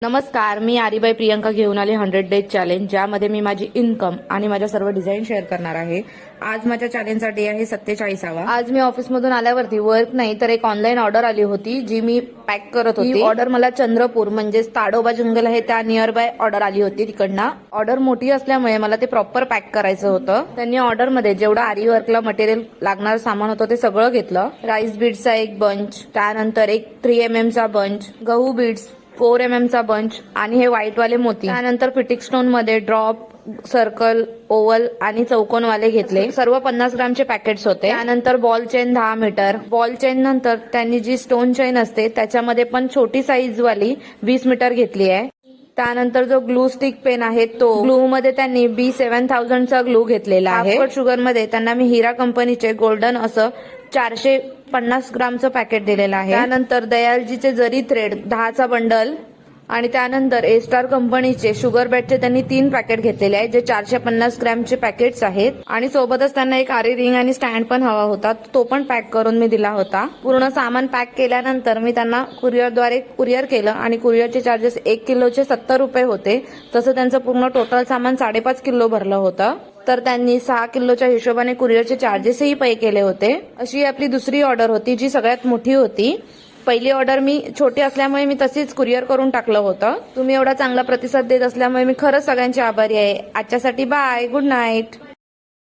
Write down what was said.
नमस्कार, मी आरीबाई प्रियंका घेऊन आले 100 डेज चॅलेंज, ज्यामध्ये मी माझी इन्कम आणि माझ्या सर्व डिझाईन शेअर करणार आहे। आज माझ्या चॅलेंजचा डे आहे 47वा। आज मी ऑफिसमधून आल्यावरती वर्क नाही तर एक ऑनलाईन ऑर्डर आली होती जी मी पॅक करत होती। ऑर्डर मला चंद्रपूर म्हणजे ताडोबा जंगल आहे त्या नियर बाय ऑर्डर आली होती। तिकडनं ऑर्डर मोठी असल्यामुळे मला ते प्रॉपर पॅक करायचं होतं। त्यांनी ऑर्डर मध्ये जेवढं आरी वर्कला मटेरियल लागणार सामान होतं ते सगळं घेतलं। राईस बीड्सचा एक बंच, त्यानंतर एक 3mm चा बंच, गहू बीड्स 4mm चा बंच आणि हे व्हाईट वाले मोती, त्यानंतर फिटिंग स्टोन मध्ये ड्रॉप, सर्कल, ओव्हल आणि चौकोनवाले घेतले। सर्व 50 ग्रामचे पॅकेट्स होते। त्यानंतर ball chain 10 metre, ball chain नंतर त्यांनी जी स्टोन चेन असते त्याच्यामध्ये पण छोटी साईज वाली 20 मीटर घेतली आहे। त्यानंतर जो ग्लू स्टिक पेन आहे तो ग्लू मध्ये त्यांनी B7000 चा ग्लू घेतलेला आहे। शुगर मध्ये त्यांना मी हिरा कंपनीचे गोल्डन असं 450 ग्रामचं पॅकेट दिलेलं आहे। त्यानंतर दयालजीचे जरी थ्रेड 10 चा बंडल आणि त्यानंतर ए स्टार कंपनीचे शुगर बेटचे त्यांनी 3 पॅकेट घेतलेले आहेत जे 450 ग्रॅमचे पॅकेट्स आहेत। आणि सोबतच त्यांना एक आरी रिंग आणि स्टँड पण हवा होता, तो पण पॅक करून मी दिला होता। पूर्ण सामान पॅक केल्यानंतर मी त्यांना कुरिअरद्वारे कुरिअर केलं आणि कुरिअरचे चार्जेस 1 किलोचे 70 रुपये होते। तसं त्यांचं पूर्ण टोटल सामान 5.5 किलो भरलं होतं। तर त्यांनी 6 किलोच्या हिशोबाने कुरिअरचे चार्जेसही पे केले होते। अशी आपली दुसरी ऑर्डर होती जी सगळ्यात मोठी होती। पहिली ऑर्डर मी छोटी असल्यामुळे मी तशीच कुरिअर करून टाकलं होतं। तुम्ही एवढा चांगला प्रतिसाद देत असल्यामुळे मी खरंच सगळ्यांची आभारी आहे। आजच्यासाठी बाय, गुड नाईट।